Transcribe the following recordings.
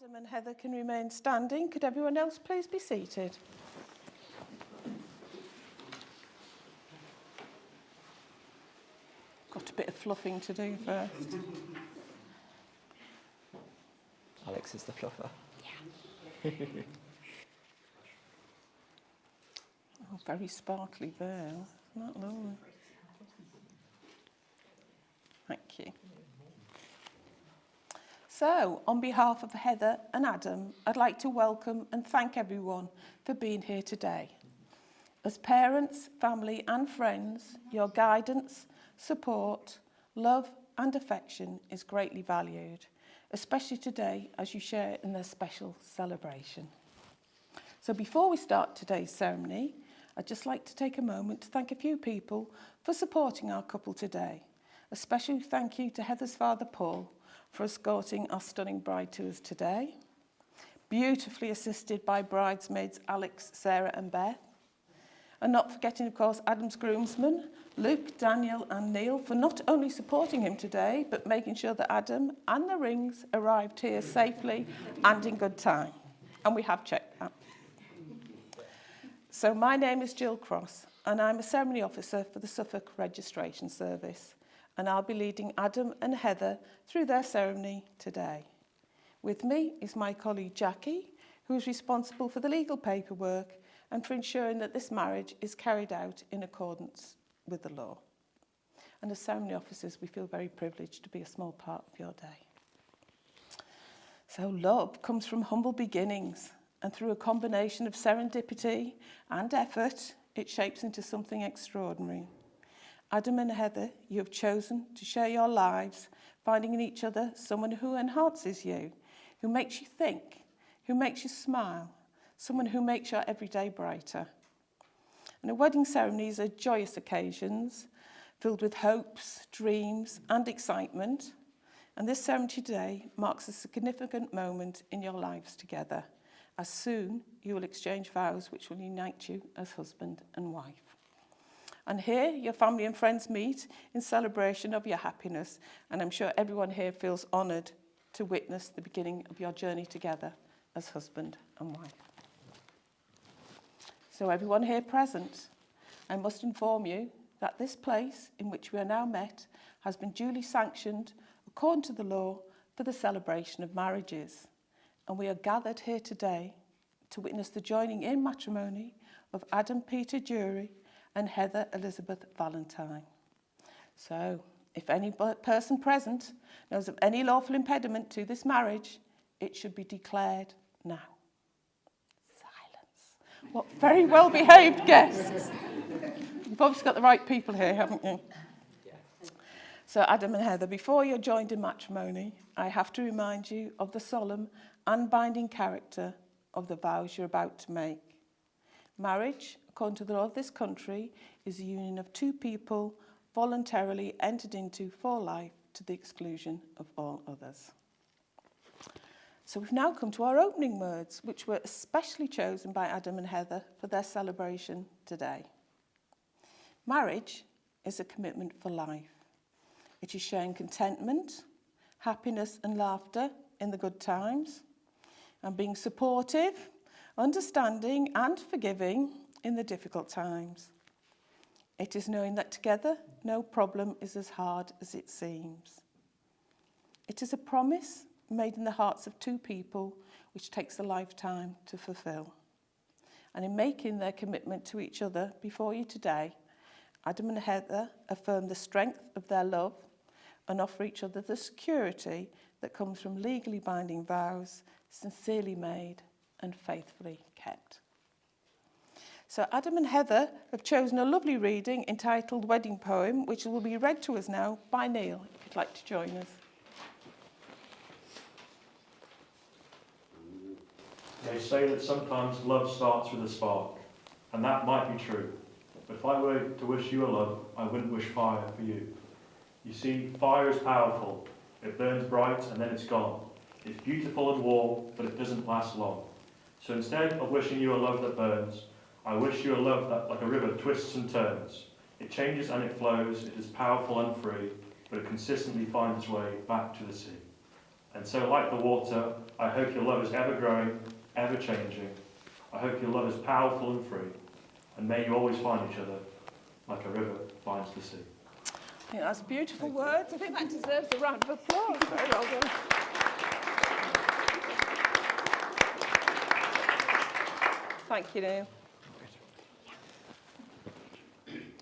Adam and Heather can remain standing, could everyone else please be seated? Got a bit of fluffing to do first. Alex is the fluffer. Yeah. Oh, very sparkly veil. Isn't that lovely? Thank you. So, on behalf of Heather and Adam, I'd like to welcome and thank everyone for being here today. As parents, family and friends, your guidance, support, love and affection is greatly valued, especially today as you share in their special celebration. So before we start today's ceremony, I'd just like to take a moment to thank a few people for supporting our couple today. A special thank you to Heather's father, Paul, for escorting our stunning bride to us today. Beautifully assisted by bridesmaids Alex, Sarah and Beth. And not forgetting, of course, Adam's groomsmen, Luke, Daniel and Neil, for not only supporting him today, but making sure that Adam and the rings arrived here safely and in good time. And we have checked that. So my name is Jill Cross, and I'm a ceremony officer for the Suffolk Registration Service. And I'll be leading Adam and Heather through their ceremony today. With me is my colleague Jackie, who is responsible for the legal paperwork and for ensuring that this marriage is carried out in accordance with the law. And as ceremony officers, we feel very privileged to be a small part of your day. So love comes from humble beginnings, and through a combination of serendipity and effort, it shapes into something extraordinary. Adam and Heather, you have chosen to share your lives, finding in each other someone who enhances you, who makes you think, who makes you smile, someone who makes your everyday brighter. And a wedding ceremonies are joyous occasions filled with hopes, dreams and excitement. And this ceremony today marks a significant moment in your lives together, as soon you will exchange vows which will unite you as husband and wife. And here, your family and friends meet in celebration of your happiness, and I'm sure everyone here feels honoured to witness the beginning of your journey together as husband and wife. So everyone here present, I must inform you that this place in which we are now met has been duly sanctioned according to the law for the celebration of marriages. And we are gathered here today to witness the joining in matrimony of Adam Peter Jury and Heather Elizabeth Valentine. So, if any person present knows of any lawful impediment to this marriage, it should be declared now. Silence. What very well-behaved guests. You've obviously got the right people here, haven't you? So, Adam and Heather, before you're joined in matrimony, I have to remind you of the solemn and binding character of the vows you're about to make. Marriage, according to the law of this country, is a union of two people voluntarily entered into for life to the exclusion of all others. So we've now come to our opening words, which were especially chosen by Adam and Heather for their celebration today. Marriage is a commitment for life. It is sharing contentment, happiness and laughter in the good times, and being supportive, understanding and forgiving in the difficult times. It is knowing that together no problem is as hard as it seems. It is a promise made in the hearts of two people which takes a lifetime to fulfill. And in making their commitment to each other before you today, Adam and Heather affirm the strength of their love and offer each other the security that comes from legally binding vows, sincerely made and faithfully kept. So Adam and Heather have chosen a lovely reading entitled Wedding Poem, which will be read to us now by Neil, if you'd like to join us. They say that sometimes love starts with a spark, and that might be true. But if I were to wish you a love, I wouldn't wish fire for you. You see, fire is powerful. It burns bright and then it's gone. It's beautiful and warm, but it doesn't last long. So instead of wishing you a love that burns, I wish you a love that, like a river, twists and turns. It changes and it flows, it is powerful and free, but it consistently finds its way back to the sea. And so, like the water, I hope your love is ever growing, ever changing. I hope your love is powerful and free. And may you always find each other like a river finds the sea. I think that's beautiful words. I think that deserves a round of applause. Very well done. Thank you, Neil.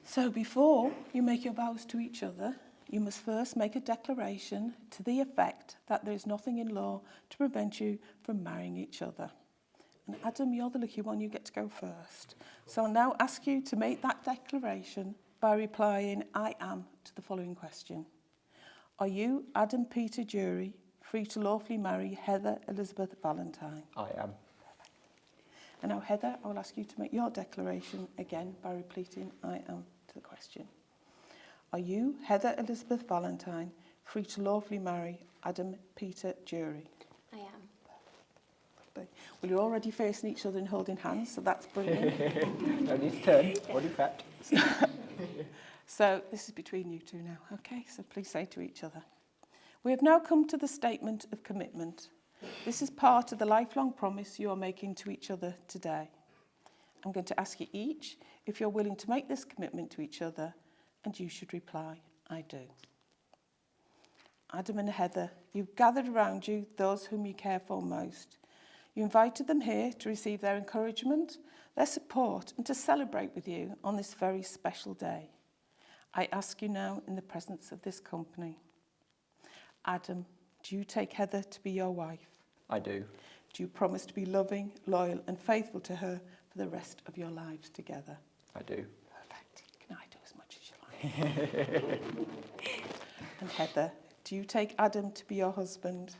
So before you make your vows to each other, you must first make a declaration to the effect that there is nothing in law to prevent you from marrying each other. And Adam, you're the lucky one, you get to go first. So I'll now ask you to make that declaration by replying, I am, to the following question. Are you, Adam Peter Jury, free to lawfully marry Heather Elizabeth Valentine? I am. And now, Heather, I will ask you to make your declaration again by repeating, I am, to the question. Are you, Heather Elizabeth Valentine, free to lawfully marry Adam Peter Jury? I am. Well, you're already facing each other and holding hands, so that's brilliant. No need to turn. Already prepped. So this is between you two now, okay? So please say to each other. We have now come to the statement of commitment. This is part of the lifelong promise you are making to each other today. I'm going to ask you each if you're willing to make this commitment to each other, and you should reply, I do. Adam and Heather, you've gathered around you those whom you care for most. You invited them here to receive their encouragement, their support, and to celebrate with you on this very special day. I ask you now in the presence of this company. Adam, do you take Heather to be your wife? I do. Do you promise to be loving, loyal, and faithful to her for the rest of your lives together? I do. Perfect. Can I do as much as you like? And Heather, do you take Adam to be your husband?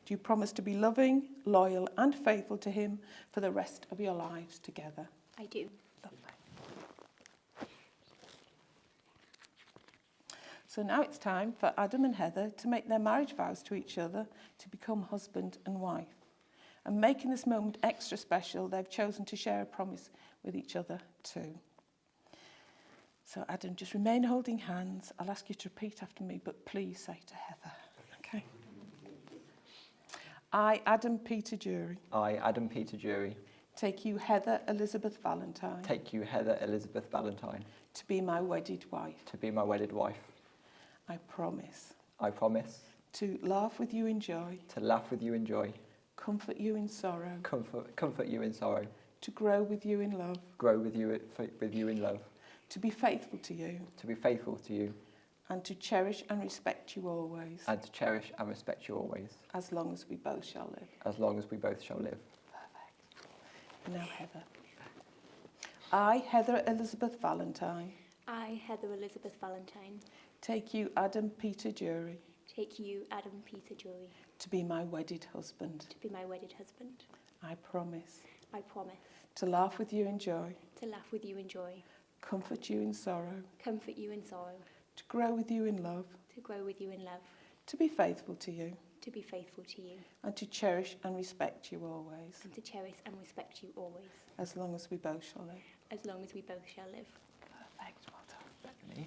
Do you promise to be loving, loyal, and faithful to him for the rest of your lives together? I do. Lovely. So now it's time for Adam and Heather to make their marriage vows to each other to become husband and wife. And making this moment extra special, they've chosen to share a promise with each other too. So Adam, just remain holding hands. I'll ask you to repeat after me, but please say to Heather. Okay. I, Adam Peter Jury, I, Adam Peter Jury, take you, Heather Elizabeth Valentine, take you, Heather Elizabeth Valentine, to be my wedded wife. to be my wedded wife. I promise I promise to laugh with you in joy, to laugh with you in joy, comfort you in sorrow, comfort you in sorrow, to grow with you in love, grow with you in love, to be faithful to you, to be faithful to you, and to cherish and respect you always, and to cherish and respect you always, as long as we both shall live. as long as we both shall live. Perfect. And now Heather. I, Heather Elizabeth Valentine, I, Heather Elizabeth Valentine, take you, Adam Peter Jury, take you, Adam Peter Jury, to be my wedded husband. to be my wedded husband. I promise I promise to laugh with you in joy, to laugh with you in joy, comfort you in sorrow, comfort you in sorrow, to grow with you in love, to grow with you in love, to be faithful to you, to be faithful to you, and to cherish and respect you always, and to cherish and respect you always, as long as we both shall live. as long as we both shall live. Perfect, well done.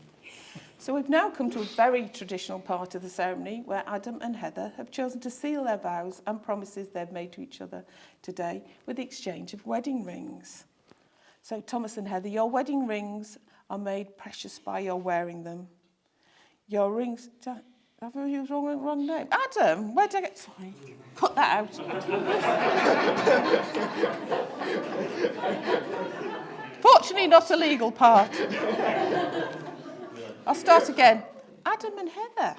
So we've now come to a very traditional part of the ceremony where Adam and Heather have chosen to seal their vows and promises they've made to each other today with the exchange of wedding rings. So Thomas and Heather, your wedding rings are made precious by your wearing them. Your rings... Have I used wrong name? Adam, where did I get... Sorry, cut that out. Fortunately, not a legal part. I'll start again. Adam and Heather,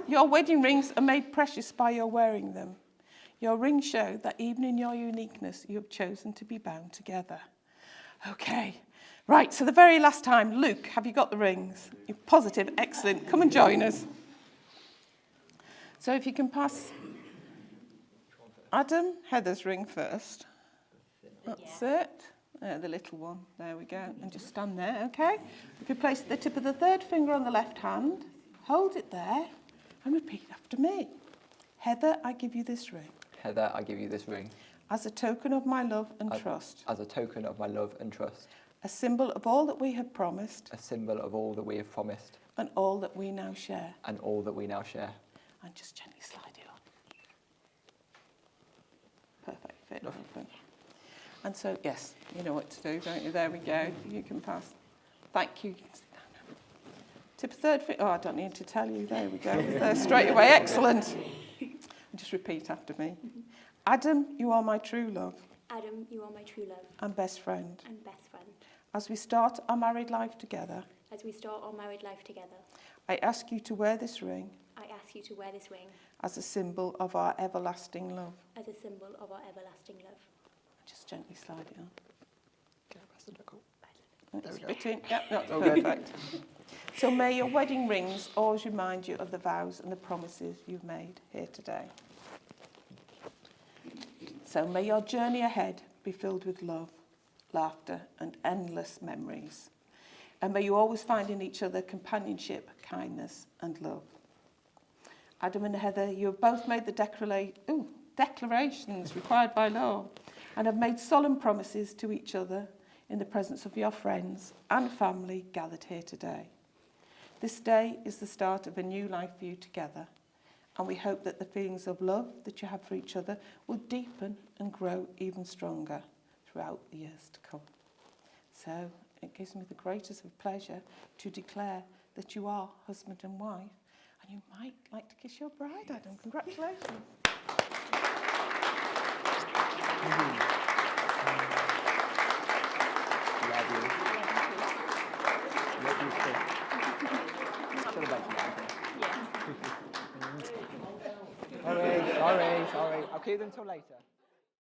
your wedding rings are made precious by your wearing them. Your rings show that even in your uniqueness, you have chosen to be bound together. Okay, right, so the very last time, Luke, have you got the rings? You're positive, excellent. Come and join us. So if you can pass Adam, Heather's ring first. That's it. The little one, there we go, and just stand there, okay? If you place the tip of the third finger on the left hand, hold it there, and repeat after me. Heather, I give you this ring. Heather, I give you this ring. As a token of my love and trust. As a token of my love and trust. A symbol of all that we have promised. A symbol of all that we have promised. And all that we now share. And all that we now share. And just gently slide it And so, yes, you know what to do, don't you? There we go. You can pass. Thank you. Tip third. Oh, I don't need to tell you. There we go. There straight away. Excellent. Just repeat after me. Adam, you are my true love Adam, you are my true love and best friend. and best friend. As we start our married life together, As we start our married life together, I ask you to wear this ring I ask you to wear this ring as a symbol of our everlasting love. as a symbol of our everlasting love. Just gently slide it on. There we go. Spit in. Yep, that's perfect. So may your wedding rings always remind you of the vows and the promises you've made here today. So may your journey ahead be filled with love, laughter and endless memories. And may you always find in each other companionship, kindness and love. Adam and Heather, you have both made the declarations required by law and have made solemn promises to each other in the presence of your friends and family gathered here today. This day is the start of a new life for you together, and we hope that the feelings of love that you have for each other will deepen and grow even stronger throughout the years to come. So it gives me the greatest of pleasure to declare that you are husband and wife, and you might like to kiss your bride, Adam. Congratulations. Sorry. I'll keep them till later.